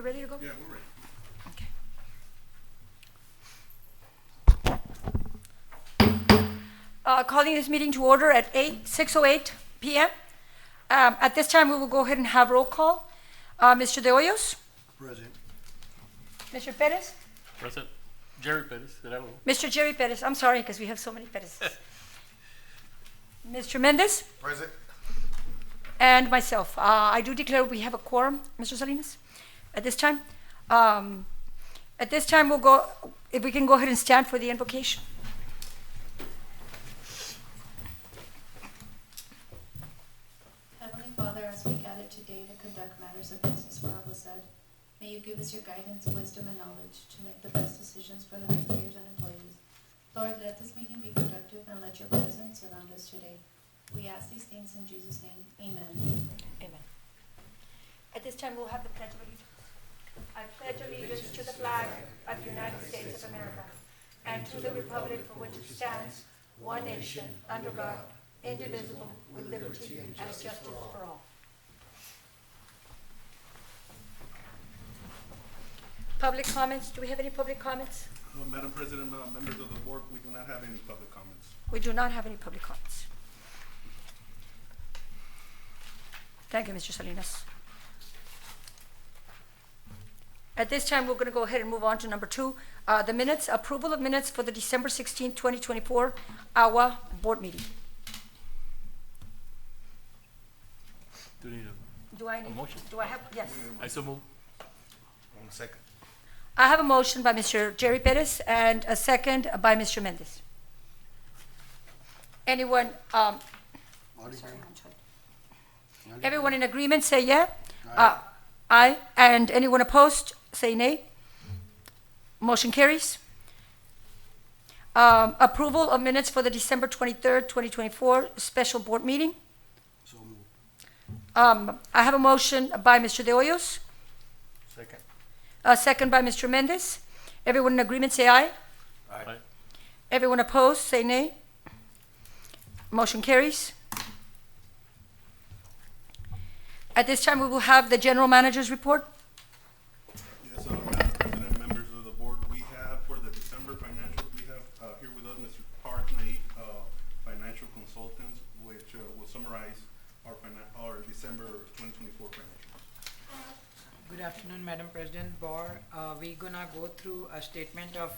ready to go? Yeah, we're ready. Calling this meeting to order at 6:08 p.m. At this time, we will go ahead and have roll call. Mr. De Hoyos? Present. Mr. Perez? Present. Jerry Pettis, Hidalgo. Mr. Jerry Perez, I'm sorry, because we have so many Perez's. Mr. Mendez? Present. And myself. I do declare we have a quorum, Mr. Salinas, at this time. At this time, we'll go, if we can go ahead and stand for the invocation. Heavenly Father, as we gather today to conduct matters of business for AGUA said, may you give us your guidance, wisdom, and knowledge to make the best decisions for the ratepayers and employees. Lord, let this meeting be productive and let your presence surround us today. We ask these things in Jesus' name. Amen. Amen. At this time, we'll have the Pledge of Allegiance. I pledge allegiance to the flag of the United States of America and to the republic for which it stands, one nation, under God, indivisible, with liberty and justice for all. Public comments. Do we have any public comments? Madam President, members of the board, we do not have any public comments. We do not have any public comments. Thank you, Mr. Salinas. At this time, we're going to go ahead and move on to number 2, the minutes, approval of minutes for the December 16, 2024 AGUA board meeting. Do you need Do I a motion? Do I have? Yes. I so move. 1 second. I have a motion by Mr. Jerry Perez and a second by Mr. Mendez. Anyone, everyone in agreement, say yeah. Aye. And anyone opposed, say nay. Motion carries. Approval of minutes for the December 23rd, 2024 special board meeting. So moved. I have a motion by Mr. De Hoyos, Second. a second by Mr. Mendez. Everyone in agreement, say aye. Aye. Everyone opposed, say nay. Motion carries. At this time, we will have the general manager's report. Yes, Madam President, members of the board, we have for the December financials, we have here with us Mr. Park Naik, financial consultants, which will summarize our December 2024 financials. Good afternoon, Madam President, Board. We're gonna go through a statement of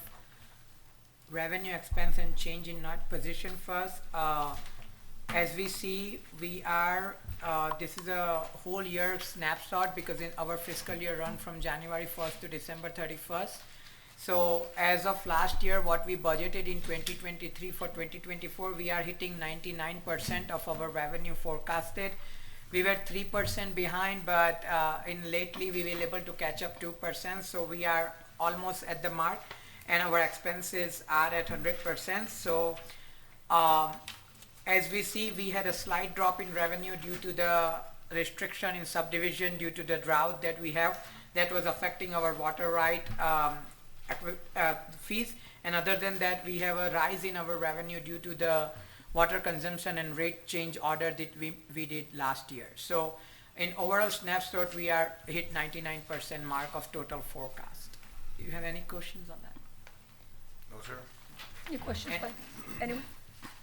revenue, expense, and change in net position first. As we see, we are, this is a whole year snapshot because in our fiscal year run from January 1st to December 31st. So as of last year, what we budgeted in 2023 for 2024, we are hitting 99% of our revenue forecasted. We were 3% behind, but in lately we were able to catch up 2%. So we are almost at the mark, and our expenses are at 100%. So as we see, we had a slight drop in revenue due to the restriction in subdivision due to the drought that we have that was affecting our water right fees. And other than that, we have a rise in our revenue due to the water consumption and rate change order that we did last year. So in overall snapshot, we are hit 99% mark of total forecast. Do you have any questions on that? No, sir. Any questions by anyone?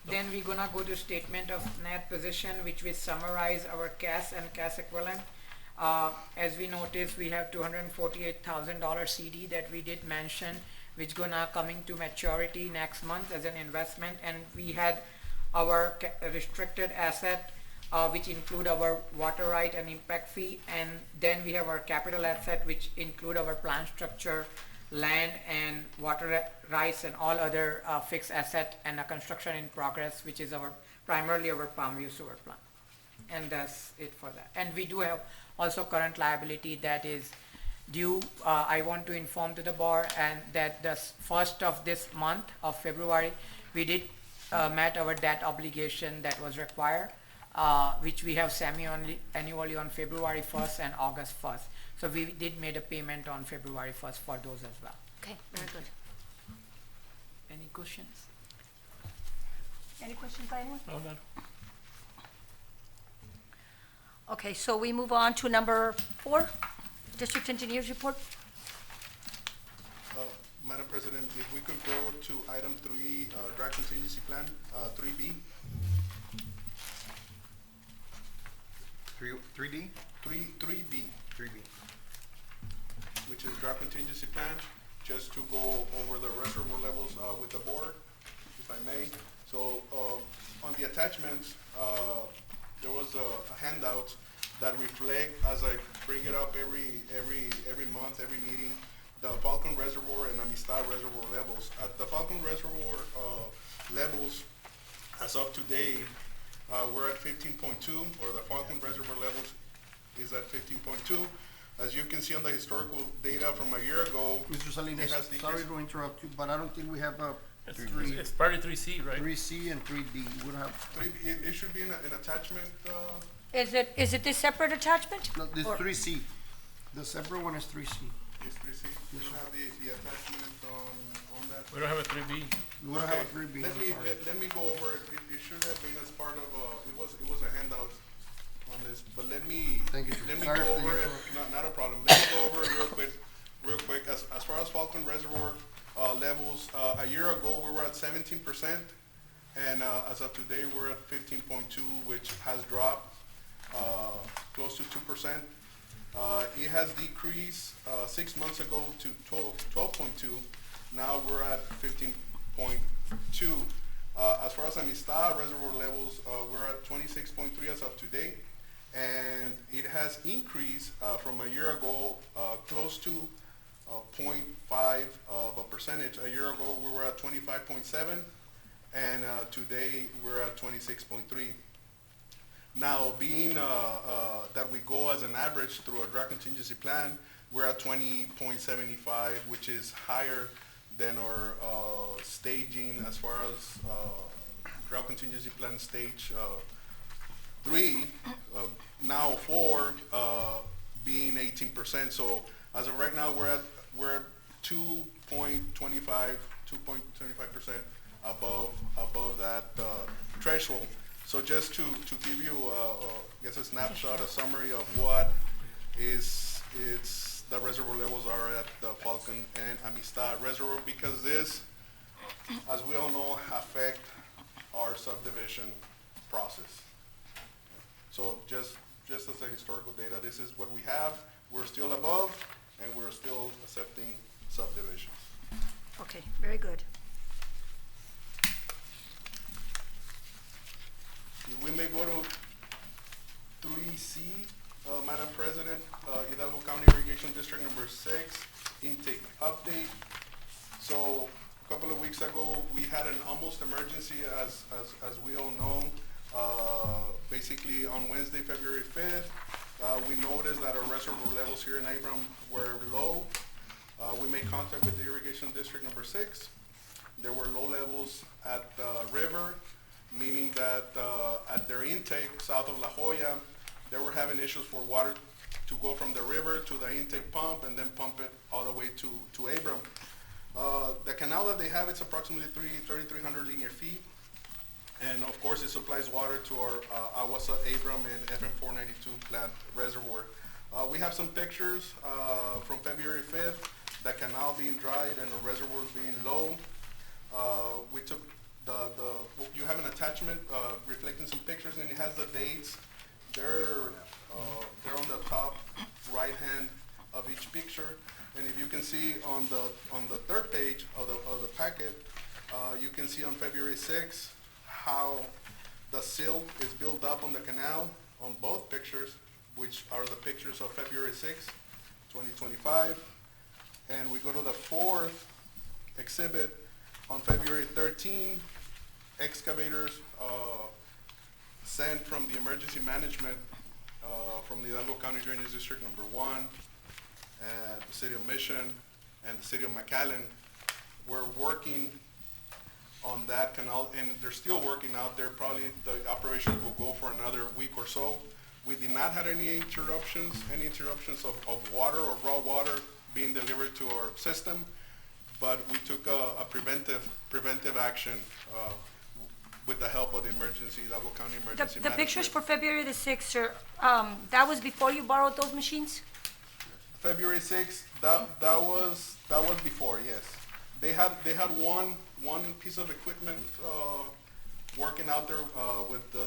Then we're gonna go to statement of net position, which will summarize our cash and cash equivalent. As we noticed, we have $248,000 CD that we did mention, which gonna coming to maturity next month as an investment. And we had our restricted asset, which include our water right and impact fee. And then we have our capital asset, which include our plant structure, land and water rights and all other fixed asset and a construction in progress, which is our primarily our Palmview sewer plant. And that's it for that. And we do have also current liability that is due. I want to inform to the board and that the first of this month of February, we did met our debt obligation that was required, which we have semi-annually on February 1st and August 1st. So we did made a payment on February 1st for those as well. Okay, very good. Any questions? Any questions by anyone? No, no. Okay, so we move on to number 4. District Engineer's report. Madam President, if we could go to item 3, drought contingency plan, 3B. 3D? 3B, 3B. which is drought contingency plan, just to go over the reservoir levels with the board, if I may. So on the attachments, there was a handout that reflect, as I bring it up every month, every meeting, the Falcon Reservoir and Amistad Reservoir levels. At the Falcon Reservoir levels, as of today, we're at 15.2, or the Falcon Reservoir levels is at 15.2. As you can see on the historical data from a year ago, Mr. Salinas, it has sorry decreased. to interrupt you, but I don't think we have a It's, three, it's part of 3C, right? 3C and 3D. We don't have, It should be an attachment, Is it this separate attachment? no, this Or- 3C. The separate one is 3C. is 3C. We don't have the attachment on that. We don't have a 3B. We don't have a Okay, 3B. Let I'm me, sorry. let me go over it. It should have been as part of, it was a handout on this, but let me, Thank you, sir. let me Sorry go for the over it. interruption. Not a problem. Let me go over it real quick. As far as Falcon Reservoir, levels, a year ago, we were at 17%, and, as of today, we're at 15.2, which has dropped, close to 2%. It has decreased 6 months ago to 12.2. Now we're at 15.2. As far as Amistad reservoir levels, we're at 26.3 as of today, and it has increased from a year ago close to 0.5 of a percentage. A year ago we were at 25.7, and today we're at 26.3. Now, being that we go as an average through a drought contingency plan, we're at 20.75, which is higher than our staging as far as drought contingency plan stage 3, now 4, being 18%. So as of right now, we're at 2.25% above that threshold. So just to give you, I guess, a snapshot, a summary of what the reservoir levels are at the Falcon and Amistad Reservoir, because this, as we all know, affect our subdivision process. So just as a historical data, this is what we have. We're still above, and we're still accepting subdivisions. Okay, very good. If we may go to 3C, Madam President, Hidalgo County Irrigation District number 6, intake update. So a couple of weeks ago, we had an almost emergency, as we all know. Basically on Wednesday, February 5th, we noticed that our reservoir levels here in Abram were low. We made contact with the Irrigation District number 6. There were low levels at the river, meaning that at their intake south of La Jolla, they were having issues for water to go from the river to the intake pump and then pump it all the way to Abram. The canal that they have, it's approximately 3,300 linear feet. And of course, it supplies water to our AGUA Abram and FM 492 plant reservoir. We have some pictures from February 5th, the canal being dried and the reservoir being low. We took you have an attachment reflecting some pictures, and it has the dates. They're on the top right hand of each picture, and if you can see on the third page of the packet, you can see on February 6th how the silt is built up on the canal on both pictures, which are the pictures of February 6th, 2025. And we go to the fourth exhibit on February 13th. Excavators sent from the emergency management from the Hidalgo County Drainage District number 1, and the City of Mission, and the City of McAllen were working on that canal, and they're still working out there. Probably the operations will go for another week or so. We did not have any interruptions of water or raw water being delivered to our system, but we took a preventive action with the help of the Hidalgo County Emergency The pictures Management. for February the 6th, sir, that was before you borrowed those machines? February 6th, that was before, yes. They had one piece of equipment working out there with the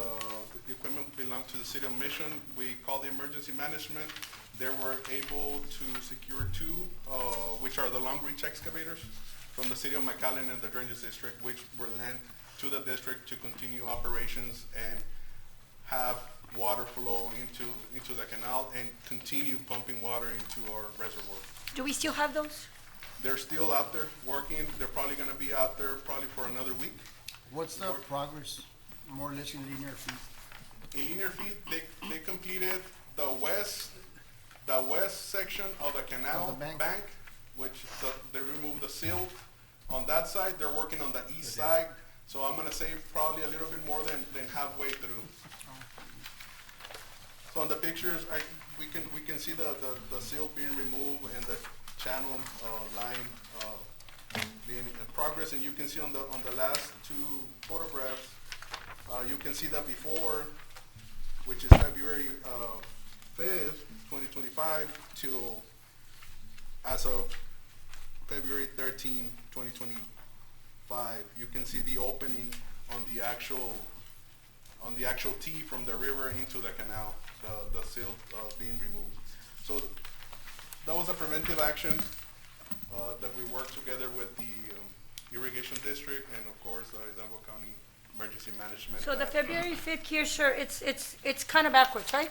equipment belonged to the city of Mission. We called the emergency management. They were able to secure two, which are the long reach excavators from the city of McAllen and the Drainage District, which were lent to the district to continue operations and have water flow into the canal and continue pumping water into our reservoir. Do we still have those? They're still out there working. They're probably gonna be out there probably for another week. What's the progress, more or less in linear feet? In linear feet, they completed the west section of the canal Of the bank. bank, which they removed the silt on that side. They're working on the east side, so I'm gonna say probably a little bit more than halfway through. So on the pictures, we can see the silt being removed and the channel line being in progress, and you can see on the last two photographs, you can see that before, which is February 5th, 2025, till as of February 13, 2025. You can see the opening on the actual tee from the river into the canal, the silt being removed. So that was a preventive action that we worked together with the irrigation district and of course the Hidalgo County Emergency Management. So the February 5th here, sir, it's kind of backwards, right?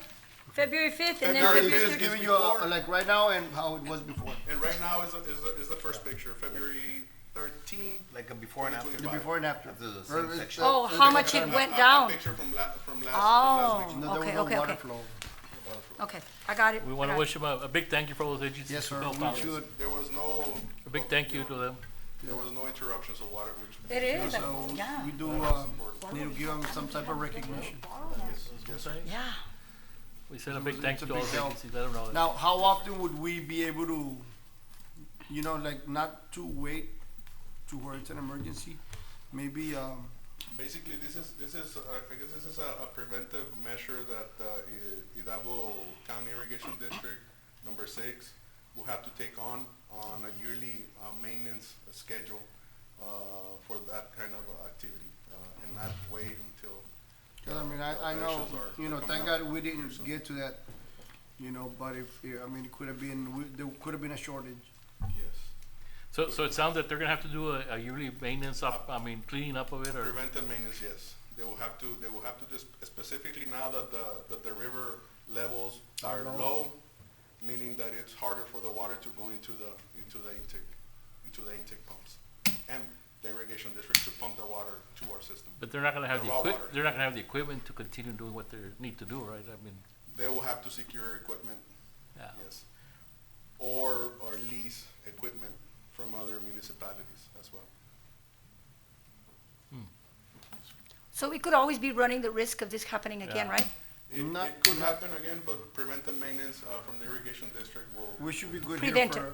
February 5th and then February February 5th Just 13th. giving you before. like right now and how it was before. And right now is the first picture, February 13, Like a before and after. The 2025. before and after. After the same Or is, section. Oh, how much it went down. A picture from Oh. last week. No, there was Okay, no okay, water okay. flow. Okay, I got it. We I want to got it. wish them a big thank you for those agencies. Yes, who sir, helped we out. should. There was no. A big thank you to them. There was no interruptions of water, which. It is, So yeah. we do, need to give them some type of recognition. Yeah. We send a big It's thank a you to all big those help. agencies, let them know that. Now, how often would we be able to, like not to wait to where it's an emergency? Maybe, Basically, this is I guess this is a preventive measure that Hidalgo County Irrigation District number 6 will have to take on a yearly maintenance schedule for that kind of activity and not wait until. 'cause I mean, I the know, issues are thank coming God we up here didn't soon. get to that, but if, I mean, it could have been, there could have been a shortage. Yes. So it sounds that they're gonna have to do a yearly maintenance cleaning up of it, or? Preventive maintenance, yes. They will have to just specifically now that the river levels are low, meaning that it's harder for the water to go into the intake pumps and the irrigation district to pump the water to our system. But they're not gonna have The raw water. they're not gonna have the equipment to continue doing what they need to do, right? I mean, They will have to secure equipment, yeah. yes, or lease equipment from other municipalities as well. So we could always be running the risk of this happening again, Yeah. right? It could happen again, but preventive maintenance from the irrigation district will. We should be good here Preventive.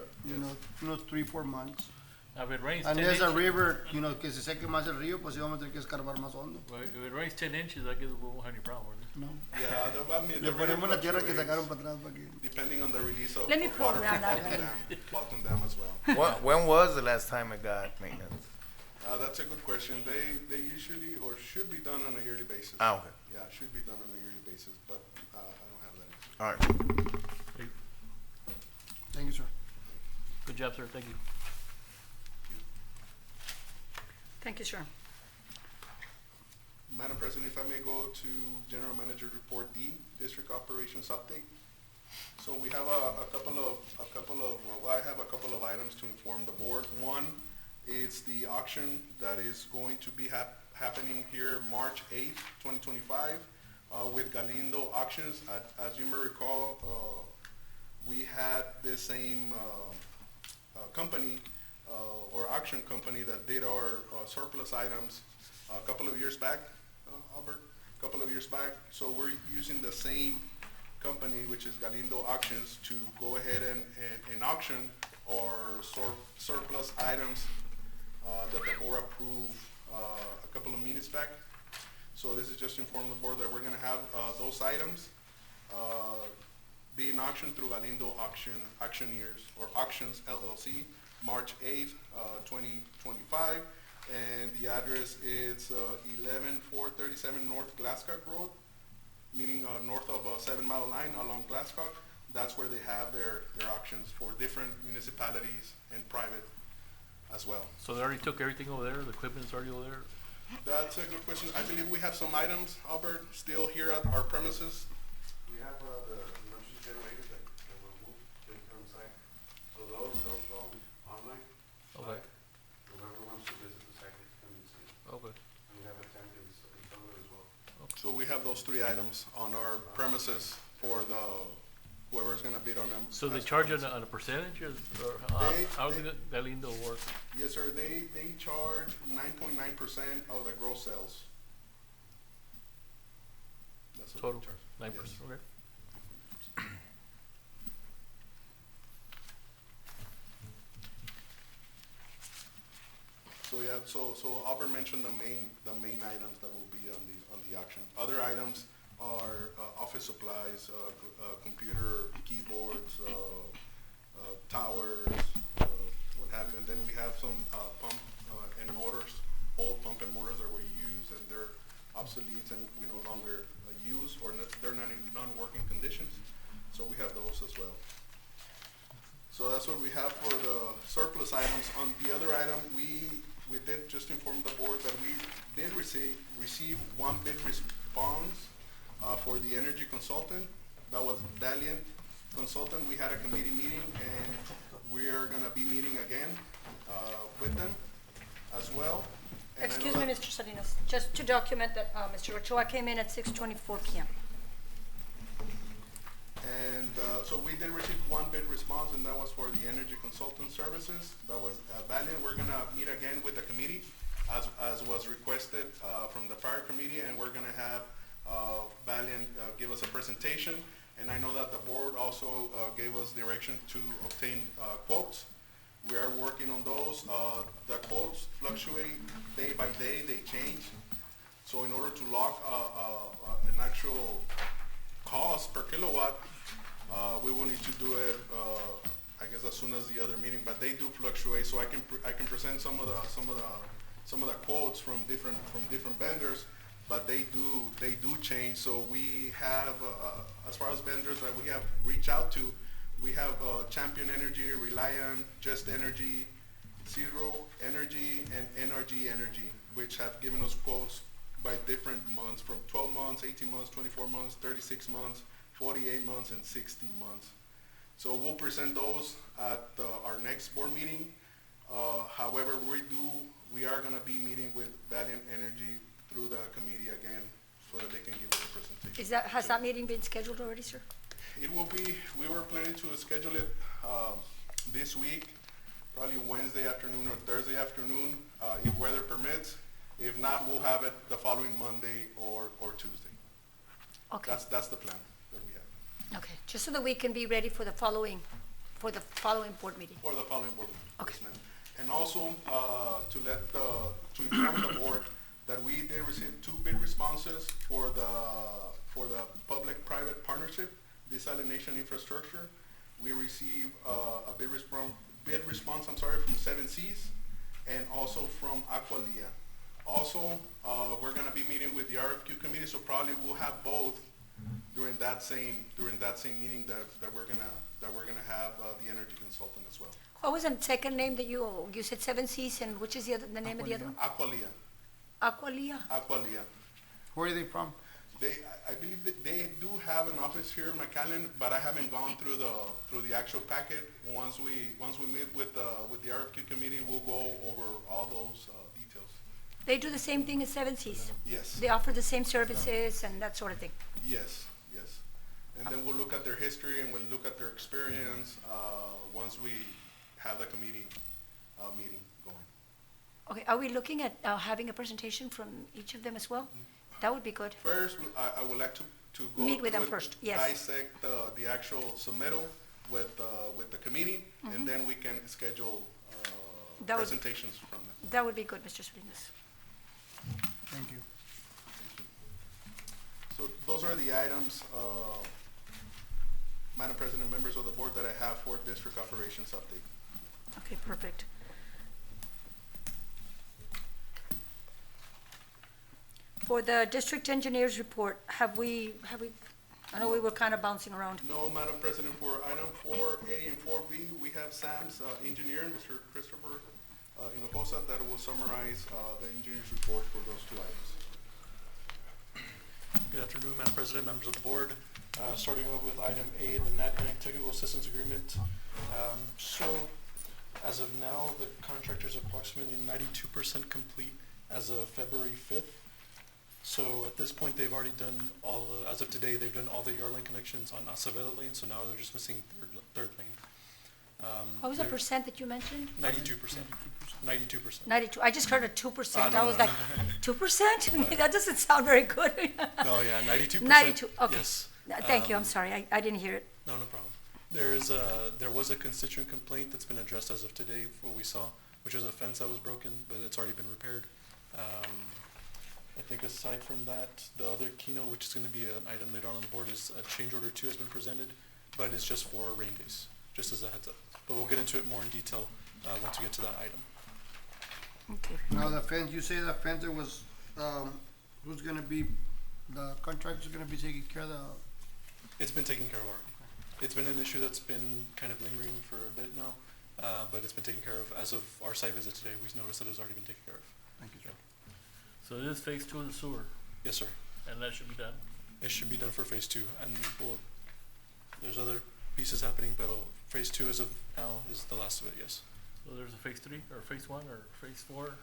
for, 3-4 months. Now, if it rains 10 Unless inches, a river, que se seque más el río, pues sí vamos a tener que escarbar más hondo. well, if it rains 10 inches, I guess we won't have any problem, right? No. Yeah, I mean, Le the river ponemos la tierra que fluctuates sacaron para atrás para que. depending on the release of Let me of water program from that Falcon Dam as well. When was the last time it got maintenance? That's a good question. They usually or should be done on a yearly basis. Ah, okay. Yeah, should be done on a yearly basis, but I don't have that answer. All right. Thank you, sir. Good job, sir, thank you. Thank you, sir. Madam President, if I may go to General Manager Report D, District Operations Update. So we have I have a couple of items to inform the board. One is the auction that is going to be happening here March 8th, 2025, with Galindo Auctions. As you may recall, we had this same company or auction company that did our surplus items a couple of years back, Albert, a couple of years back. So we're using the same company, which is Galindo Auctions, to go ahead and auction our surplus items that the board approved a couple of minutes back. So this is just to inform the board that we're gonna have those items being auctioned through Galindo Auctioneers or Auctions LLC, March 8th, 2025. And the address is 11437 North Glasscock Road, meaning north of 7 Mile Line along Glasscock. That's where they have their auctions for different municipalities and private as well. So they already took everything over there, the equipment's already over there? That's a good question. I believe we have some items, Albert, still here at our premises. We have the emergency generators that were moved, they come inside. So they'll show online. Okay, Whoever wants to visit the site, they can come and see. okay. And we have a tent in Sullivan as well. So we have those 3 items on our premises for whoever's gonna bid on them. So they As- charge on a percentage or how's They- it Galindo work? Yes, sir. They charge 9.9% of the gross sales. That's what they Total, charge. 9%, Yes. okay. So yeah, so Albert mentioned the main items that will be on the auction. Other items are office supplies, computer, keyboards, towers, what have you. And then we have some pump and motors, old pump and motors that were used and they're obsolete and we no longer use or they're not in non-working conditions. So we have those as well. So that's what we have for the surplus items. On the other item, we did just inform the board that we did receive 1 bid response for the energy consultant. That was Valiant Consultant. We had a committee meeting and we're gonna be meeting again with them as well. And I know Excuse me, that- Mr. Salinas, just to document that Mr. Ochoa came in at 6:24 p.m. And so we did receive 1 bid response, and that was for the energy consultant services. That was Valiant. We're gonna meet again with the committee, as was requested from the fire committee, and we're gonna have Valiant give us a presentation. And I know that the board also gave us direction to obtain quotes. We are working on those. The quotes fluctuate day by day; they change. So in order to lock an actual cost per kilowatt, we will need to do it, I guess, as soon as the other meeting. But they do fluctuate, so I can present some of the quotes from different vendors. But they do change. So we have, as far as vendors that we have reached out to, we have Champion Energy, Reliant, Just Energy, Zero Energy, and NRG Energy, which have given us quotes by different months, from 12 months, 18 months, 24 months, 36 months, 48 months, and 60 months. So we'll present those at our next board meeting. However, we are gonna be meeting with Valiant Energy through the committee again, so that they can give us a presentation. Has that meeting been scheduled already, sir? It will be, we were planning to schedule it this week, probably Wednesday afternoon or Thursday afternoon, if weather permits. If not, we'll have it the following Monday or Tuesday. Okay, That's the plan that we have okay, just so that we can be ready for the following board meeting. for the following board meeting. Okay. Yes, ma'am. And also, to inform the board that we did receive 2 bid responses for the public-private partnership desalination infrastructure. We received a bid response from 7 Seas and also from Aqualia. Also, we're gonna be meeting with the RFQ committee, so probably we'll have both during that same meeting that we're gonna have the energy consultant as well. What was the second name that you said 7 Seas, and which is the name of the other one? Aqualia. Aqualia. Where are they from? I believe that they do have an office here in McAllen, but I haven't gone through the actual packet. Once we meet with the RFQ committee, we'll go over all those details. They do the same thing as 7 Seas? Yes. They offer the same services and that sort of thing? Yes. And then we'll look at their history and we'll look at their experience once we have the committee meeting going. Okay, are we looking at having a presentation from each of them as well? That would be good. First, I would like to go Meet with them through it, first, yes. dissect the actual submittal with the committee, and then we can schedule That would- presentations from them. That would be good, Mr. Salinas. Thank you. So those are the items Madam President, members of the board, that I have for district operations update. Okay, perfect. For the district engineers report, have we, I know we were kind of bouncing around. No, Madam President, for item 4A and 4B, we have Sam's engineer, Mr. Christopher Hinojosa, that will summarize the engineer's report for those two items. Good afternoon, Madam President, members of the board. Starting off with item A, the NatBank Technical Assistance Agreement. So, as of now, the contractor is approximately 92% complete as of February 5th. So at this point, they've already done all, as of today, they've done all the yard line connections on Acevedo lane, so now they're just missing third lane. What was the percent that you mentioned? 92%. 92%. 92, I just heard a 2%. No, I was no, like, 2%? That doesn't sound very good. No, yeah, 92%. 92, okay. Yes. Thank you, I'm sorry, I didn't hear it. No, no problem. There was a constituent complaint that's been addressed as of today, what we saw, which was a fence that was broken, but it's already been repaired. I think aside from that, the other keynote, which is gonna be an item later on the board, is change order 2 has been presented, but it's just for rain days, just as a heads up. But we'll get into it more in detail, once we get to that item. Okay. Now the fence, you say the fence was, who's gonna be, the contractor's gonna be taking care of the, It's been taken care of already. It's been an issue that's been kind of lingering for a bit now, but it's been taken care of. As of our site visit today, we noticed that it's already been taken care of. thank you, sir. So this is phase 2 of the sewer, Yes, sir. and that should be done. It should be done for phase 2, and there's other pieces happening, but phase 2 as of now is the last of it, yes. So there's a phase 3, or phase 1, or phase 4?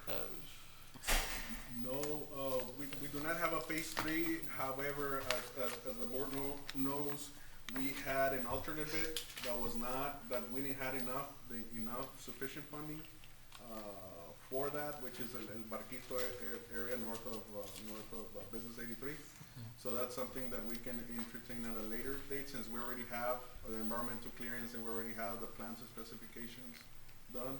No, we do not have a phase 3. However, as the board knows, we had an alternate bid that was not, that we didn't have enough sufficient funding for that, which is El Barquito area north of Business 83. So that's something that we can entertain at a later date, since we already have the environmental clearance and we already have the plans and specifications done.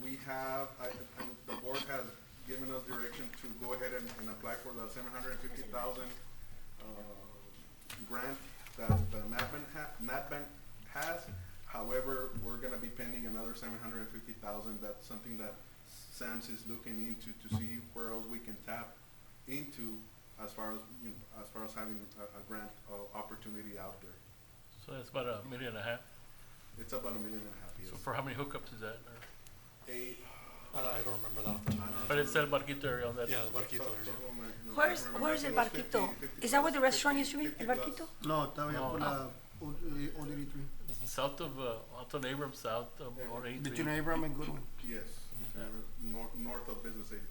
We have, and the board has given us direction to go ahead and apply for the $750,000 grant that the NatBank has. However, we're gonna be pending another $750,000. That's something that SAMS is looking into to see where else we can tap into as far as having a grant opportunity out there. So that's about $1.5 million. It's about $1.5 million, yes. So for how many hookups is that? I don't remember that off the top of my head. But it's El Barquito area on that. Yeah, the Barquito area. Where's El Barquito? Is that where the restaurant used to be, El Barquito? No, todavía No. por la Old 83. South of, Alton Abrams, south of Route 83. Between Abram and Goodwin. Yes, north of Business 83.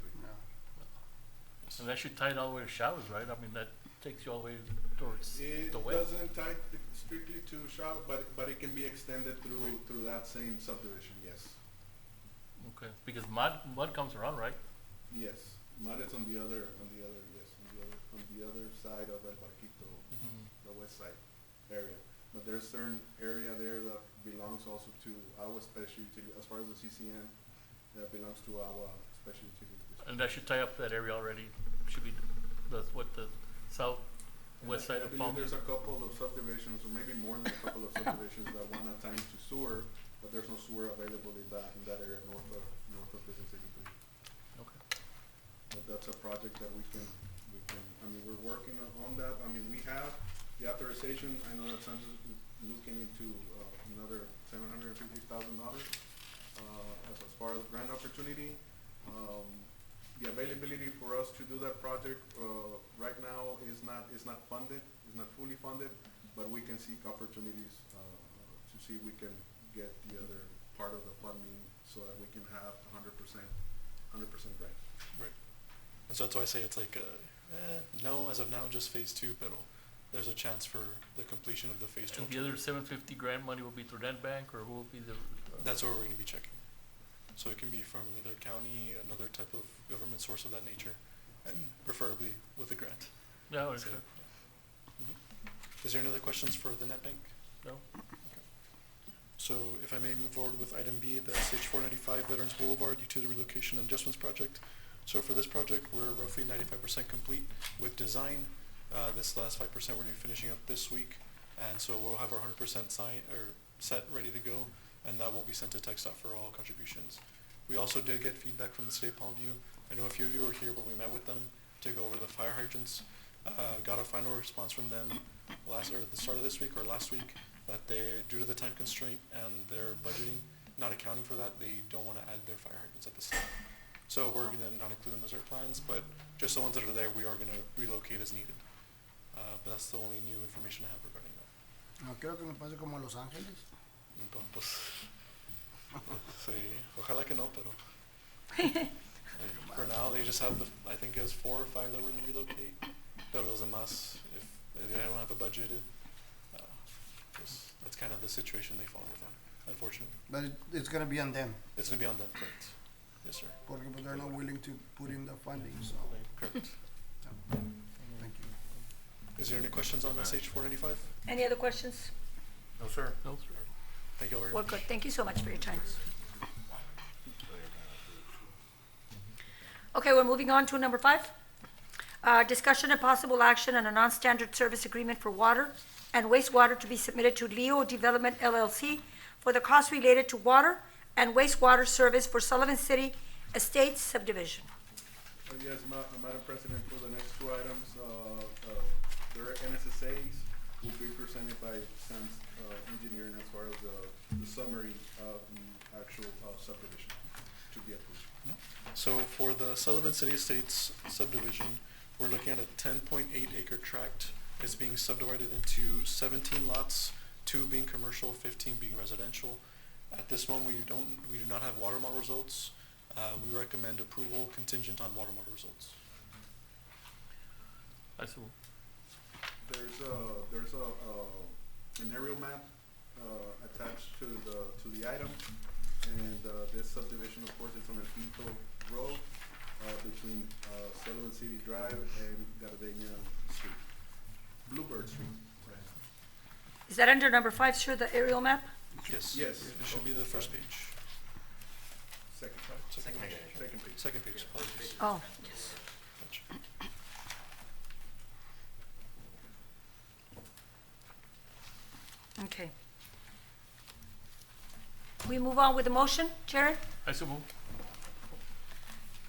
And that should tie it all the way to Showers, right? I mean, that takes you all the way towards It the west. doesn't tie strictly to Shaw, but it can be extended through that same subdivision, yes. Okay, because mud comes around, right? Yes, Mud is on the other side of El Barquito, the west side area. But there's certain area there that belongs also to AGUA Special Utility, as far as the CCN, that belongs to AGUA Special Utility District. And that should tie up that area already. Should be the southwest side I of believe Palmview. there's a couple of subdivisions, or maybe more than a couple of subdivisions that want to tie into sewer, but there's no sewer available in that area north of Business 83. Okay. But that's a project that we can, I mean, we're working on that. I mean, we have the authorization. I know that Sam's is looking into another $750,000 as far as grant opportunity. The availability for us to do that project right now is not funded, is not fully funded, but we can seek opportunities to see if we can get the other part of the funding so that we can have 100% grant. Right. And so that's why I say it's like, no, as of now, just phase 2, but there's a chance for the completion of the phase 2. And the other 750 grant money will be through that bank, or who will be the? That's what we're going to be checking. So it can be from either county, another type of government source of that nature, and preferably with a grant. No, it's So, good. Is there any other questions for the NetBank? No. Okay. So if I may move forward with item B, the SH 495 Veterans Boulevard Utility Relocation and Adjustments Project. So for this project, we're roughly 95% complete with design. This last 5% we're going to be finishing up this week. And so we'll have our 100% sign, or set, ready to go, and that will be sent to TxDOT for all contributions. We also did get feedback from the City of Palmview. I know a few of you were here when we met with them to go over the fire hydrants. Got a final response from them the start of this week or last week, that they, due to the time constraint and their budgeting, not accounting for that, they don't want to add their fire hydrants at this time. So we're going to not include them as our plans, but just the ones that are there, we are going to relocate as needed. But that's the only new information I have regarding that. No quiero que me pase como a Los Ángeles. Pues, sí, ojalá que no, pero for now they just have I think it was 4 or 5 that we're going to relocate. Pero los demás, if they don't have it budgeted, that's kind of the situation they fall within, unfortunately. But it's gonna be on them, It's going to be on them, correct? Yes, sir. porque they're not willing to put in the funding, so, Correct. thank you. Is there any questions on SH 495? Any other questions? No, sir. No, sir. Thank you all very We're much. good. Thank you so much for your time. Okay, we're moving on to number 5. Discussion and possible action on a non-standard service agreement for water and wastewater to be submitted to Leo Development LLC for the costs related to water and wastewater service for Sullivan City Estates subdivision. Yes, Madam President, for the next 2 items, their NSSAs will be presented by Sam's engineering as far as the summary of the actual subdivision to be approved. So for the Sullivan City Estates subdivision, we're looking at a 10.8 acre tract. It's being subdivided into 17 lots, 2 being commercial, 15 being residential. At this moment, we do not have water model results. We recommend approval contingent on water model results. I suppose. There's an aerial map attached to the item, and this subdivision, of course, is on El Pinto Road between Sullivan City Drive and Gardenia Street, Bluebird Street. Is that under number 5, sir, the aerial map? Yes. Yes. It should be the first page. Second page. Second page. Second page, apologies. Oh, yes. Gotcha. Okay. We move on with the motion, Jared? I suppose.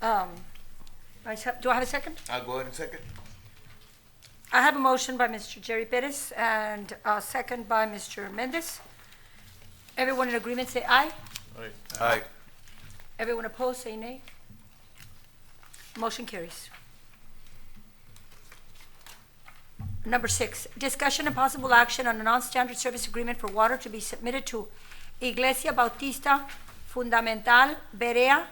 Do I have a second? I'll go ahead and second. I have a motion by Mr. Jerry Perez and a second by Mr. Mendez. Everyone in agreement say aye. Aye. Aye. Everyone opposed say nay. Motion carries. Number 6, discussion and possible action on a non-standard service agreement for water to be submitted to Iglesia Bautista Fundamental Berea,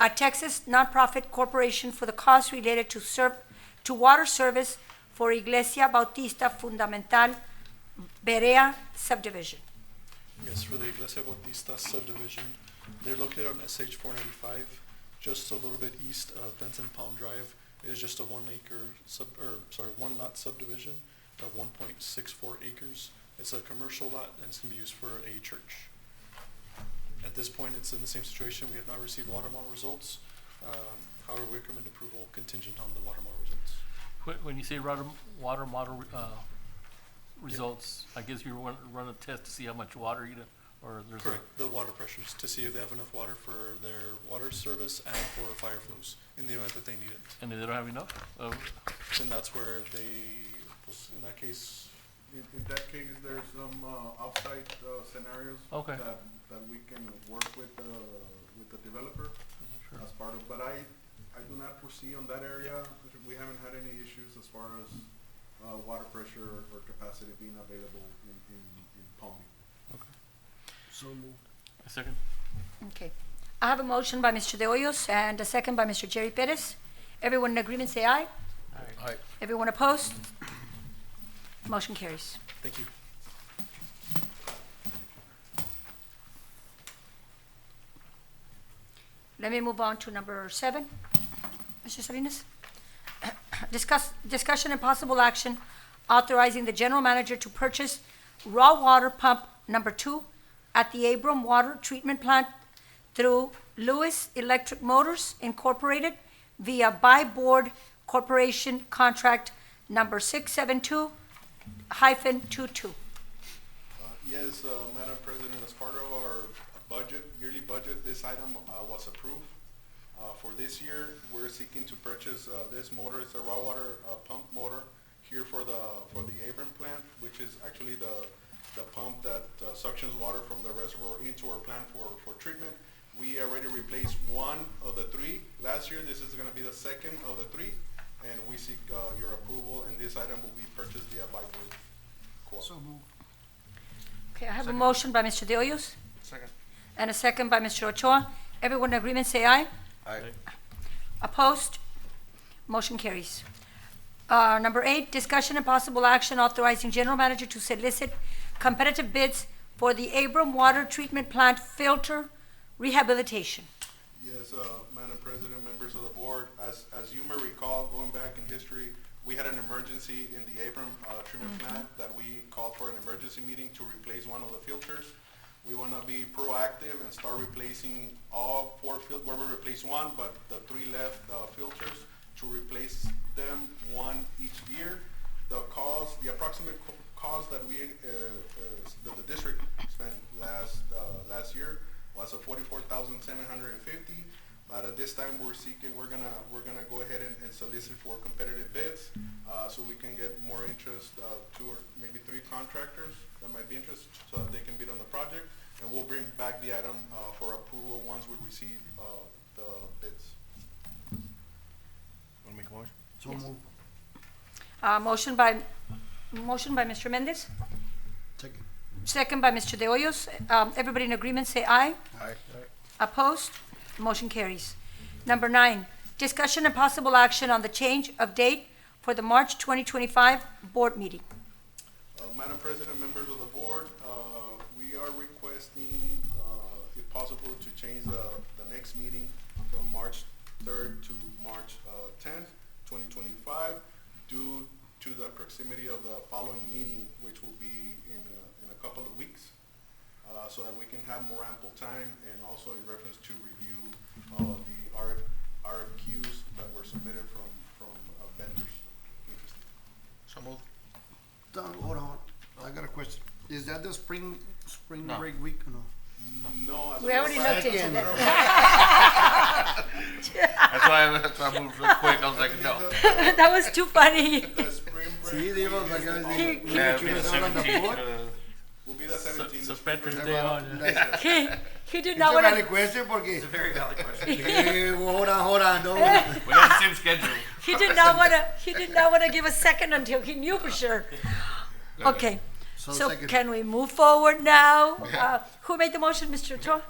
a Texas nonprofit corporation, for the costs related to water service for Iglesia Bautista Fundamental Berea subdivision. Yes, for the Iglesia Bautista subdivision, they're located on SH 495, just a little bit east of Bensten Palm Drive. It is just a 1 lot subdivision of 1.64 acres. It's a commercial lot and it's gonna be used for a church. At this point, it's in the same situation. We have not received water model results. However, we recommend approval contingent on the water model results. When you say water model results, I guess you run a test to see how much water or there's Correct, the water pressures, to see if they have enough water for their water service and for fire flows, in the event that they need it. and they don't have enough? Then that's where they, in that case, In that case, there's some off-site scenarios Okay. that we can work with the developer Sure. as part of, but I do not foresee on that area, we haven't had any issues as far as water pressure or capacity being available in Palmview. So moved. A second? Okay. I have a motion by Mr. De Hoyos and a second by Mr. Jerry Perez. Everyone in agreement say aye. Aye. Everyone opposed? Motion carries. thank you. Let me move on to number 7. Mr. Salinas? Discussion and possible action authorizing the general manager to purchase raw water pump number 2 at the Abram Water Treatment Plant through Lewis Electric Motors Incorporated via Buy Board Corporation Contract number 672-22. Yes, Madam President, as part of our budget, yearly budget, this item was approved. For this year, we're seeking to purchase this motor. It's a raw water pump motor here for the Abram plant, which is actually the pump that suctions water from the reservoir into our plant for treatment. We already replaced one of the three last year. This is going to be the second of the three, and we seek your approval, and this item will be purchased via by board quote. So moved. Okay, I have a motion by Mr. De Hoyos Second. and a second by Mr. Ochoa. Everyone in agreement, say aye. Aye. Opposed? Motion carries. Number 8, discussion and possible action authorizing general manager to solicit competitive bids for the Abram Water Treatment Plant filter rehabilitation. Yes, Madam President, members of the board, as you may recall, going back in history, we had an emergency in the Abram treatment plant that we called for an emergency meeting to replace one of the filters. We want to be proactive and start replacing all 4 filters, where we replaced one, but the 3 left filters, to replace them one each year. The approximate cost that that the district spent last year was $44,750. But at this time, we're gonna go ahead and solicit for competitive bids, so we can get more interest, 2 or maybe 3 contractors that might be interested, so that they can bid on the project, and we'll bring back the item for approval once we receive the bids. Want to make a motion? So moved. Motion by Mr. Mendez, Second. second by Mr. De Hoyos. Everybody in agreement, say aye. Aye. Opposed? Motion carries. Number 9, discussion and possible action on the change of date for the March 2025 board meeting. Madam President, members of the board, we are requesting, if possible, to change the next meeting from March 3rd to March 10th, 2025, due to the proximity of the following meeting, which will be in a couple of weeks, so that we can have more ample time, and also in reference to review the RFQs that were submitted from vendors interested. So moved. Hold on. I got a question. Is that the spring No. break week or no? No, as a We already matter of looked fact, into that. That's why I moved real quick. I was like, no. That was too funny. the spring break Sí, digo, like I was He- saying, Yeah, we it'll be the were on the 17th. board. will be the 17th. So the spring Veterans break. Day on, yeah. He did It's not a want valid to, question porque. Very valid question. Hold on. Don't. We got the same schedule. he did not want to give a second until he knew for sure. Okay, so second. can we move forward now? Who made the motion, Mr. Ochoa?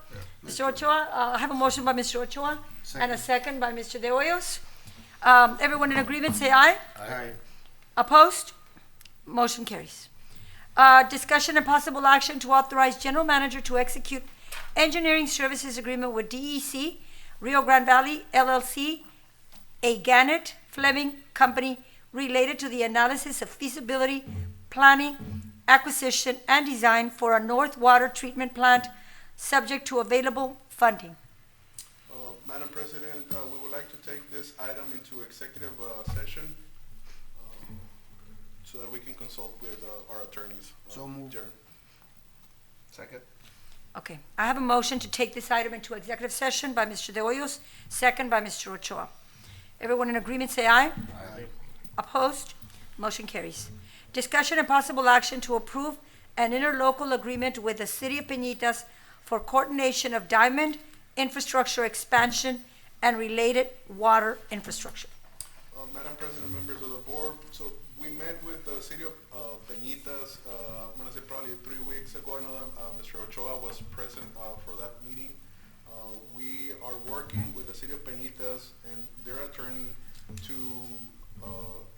Mr. Ochoa, I have a motion by Mr. Ochoa and a second by Mr. De Hoyos. Everyone in agreement, say aye. Aye. Opposed? Motion carries. Discussion and possible action to authorize general manager to execute engineering services agreement with DEC, Rio Grande Valley LLC, a Gannett Fleming Company related to the analysis of feasibility, planning, acquisition, and design for a North Water Treatment Plant, subject to available funding. Madam President, we would like to take this item into executive session, so that we can consult with our attorneys. So moved. Jaren. Second. Okay, I have a motion to take this item into executive session by Mr. De Hoyos, second by Mr. Ochoa. Everyone in agreement, say aye. Aye. Opposed? Motion carries. Discussion and possible action to approve an interlocal agreement with the City of Peñitas for coordination of diamond infrastructure expansion and related water infrastructure. Madam President, members of the board, so we met with the City of Peñitas, I'm gonna say probably 3 weeks ago. I know that Mr. Ochoa was present for that meeting. We are working with the City of Peñitas and their attorney to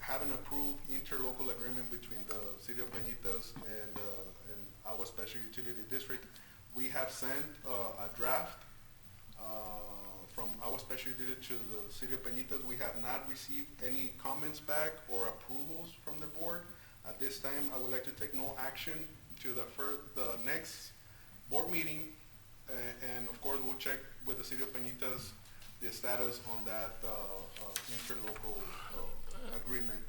have an approved interlocal agreement between the City of Peñitas and AGUA Special Utility District. We have sent a draft from AGUA Special Utility to the City of Peñitas. We have not received any comments back or approvals from the board. At this time, I would like to take no action to the next board meeting, and of course, we'll check with the City of Peñitas the status on that interlocal agreement.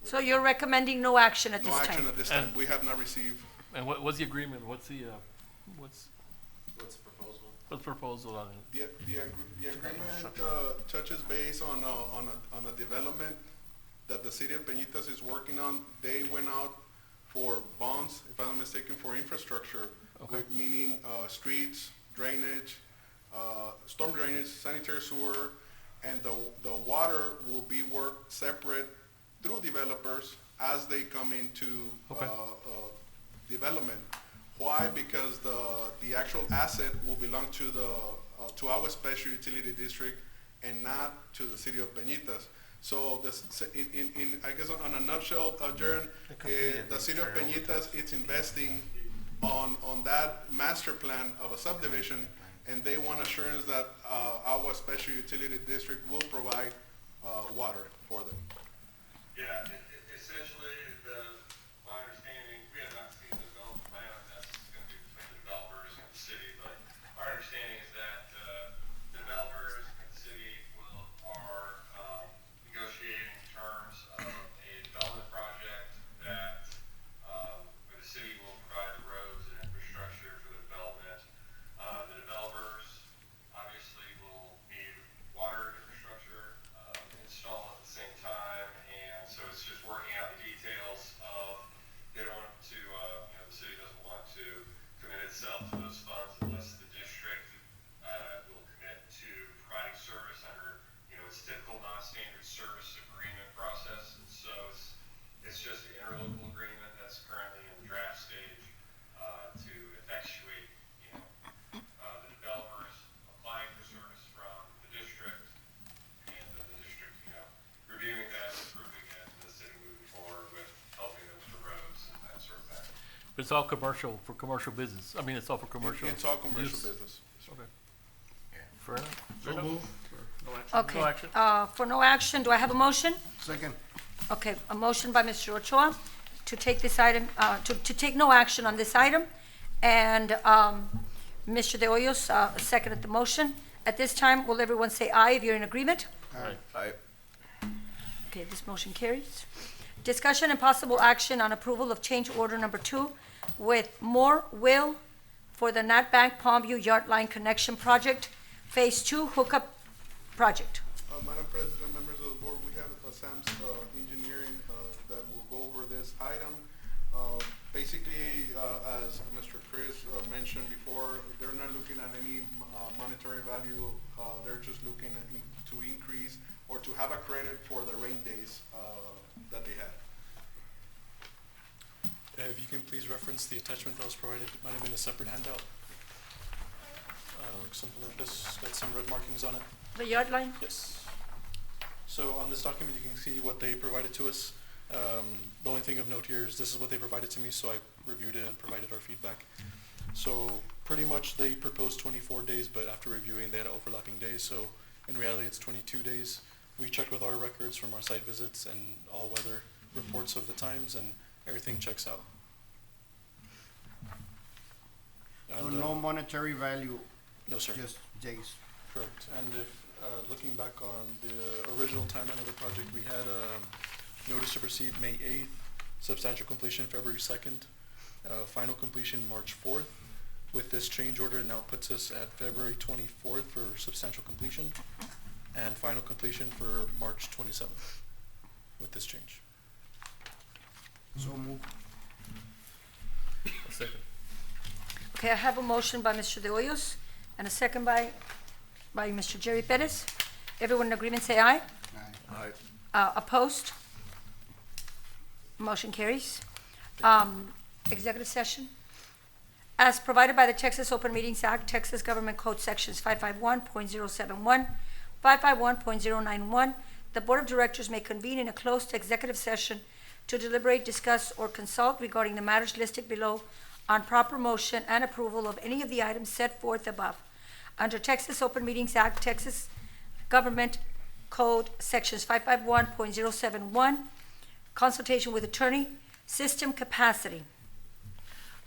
So you're recommending no action at this No time? action at this time. We have not received And what's the agreement? What's the What's the proposal? what's the proposal on it? The agreement touches base on a development that the City of Peñitas is working on. They went out for bonds, if I'm not mistaken, for infrastructure, Okay. meaning streets, drainage, storm drainage, sanitary sewer, and the water will be worked separate through developers as they come into Okay. development. Why? Because the actual asset will belong to to AGUA Special Utility District and not to the City of Peñitas. So this, I guess on a nutshell, Jaron, the City of Peñitas, it's investing on that master plan of a subdivision, and they want assurance that AGUA Special Utility District will provide water for them. Yeah, essentially, my understanding, we have not seen the development plan, and that's gonna be between the developers and the city, but our understanding is that, developers and the city are negotiating terms of a development project that, where the city will provide the roads and infrastructure for the development. The developers obviously will need water infrastructure, installed at the same time, and so it's just working out the details of, they don't want to, the city doesn't want to commit itself to those funds unless the district, will commit to providing service under, its typical non-standard service agreement process. And so it's just an interlocal agreement that's currently in the draft stage, to effectuate, the developers applying for service from the district, and the district, reviewing that, approving it, and the city moving forward with helping them with the roads and that sort of thing. It's all commercial, for commercial business. I mean, it's all for commercial. It's all commercial use. business. Okay. Fair enough. So move. Okay, No action? for no action, do I have a motion? Second. Okay, a motion by Mr. Ochoa to take this item, to take no action on this item, and Mr. De Hoyos seconded the motion. At this time, will everyone say aye if you're in agreement? Aye. Okay, this motion carries. Discussion and possible action on approval of change order number 2 with Moore Will for the Nat Bank Palmview Yard Line Connection Project, Phase 2 hookup project. Madam President, members of the board, we have Sam's Engineering that will go over this item. Basically, as Mr. Chris mentioned before, they're not looking at any monetary value. They're just looking to increase or to have a credit for the rain days that they had. If you can please reference the attachment that was provided, it might have been a separate handout. Something like this, got some red markings on it. The yard line? Yes. So on this document, you can see what they provided to us. The only thing of note here is this is what they provided to me, so I reviewed it and provided our feedback. So pretty much they proposed 24 days, but after reviewing, they had overlapping days, so in reality, it's 22 days. We checked with our records from our site visits and all weather reports of the times, and everything checks out. So And, no monetary value, no, sir. just days. Correct. And if, looking back on the original timeline of the project, we had a notice to proceed May 8th, substantial completion February 2nd, final completion March 4th. With this change order, it now puts us at February 24th for substantial completion and final completion for March 27th with this change. So move. A second. Okay, I have a motion by Mr. De Hoyos and a second by Mr. Jerry Perez. Everyone in agreement, say aye. Aye. Opposed? Motion carries. Executive session. As provided by the Texas Open Meetings Act, Texas Government Code Sections 551.071, 551.091, the Board of Directors may convene in a closed executive session to deliberate, discuss, or consult regarding the matters listed below on proper motion and approval of any of the items set forth above. Under Texas Open Meetings Act, Texas Government Code Sections 551.071, consultation with attorney, system capacity.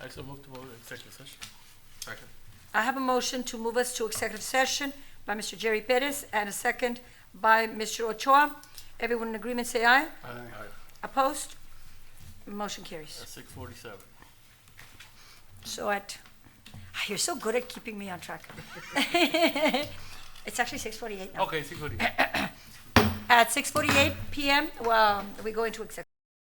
I so move to move to executive session. Second. I have a motion to move us to executive session by Mr. Jerry Perez and a second by Mr. Ochoa. Everyone in agreement, say aye. Aye. Opposed? Motion carries. At 6:47. So you're so good at keeping me on track. It's actually 6:48 now. Okay, 6:40. At 6:48 p.m., well, we go into executive.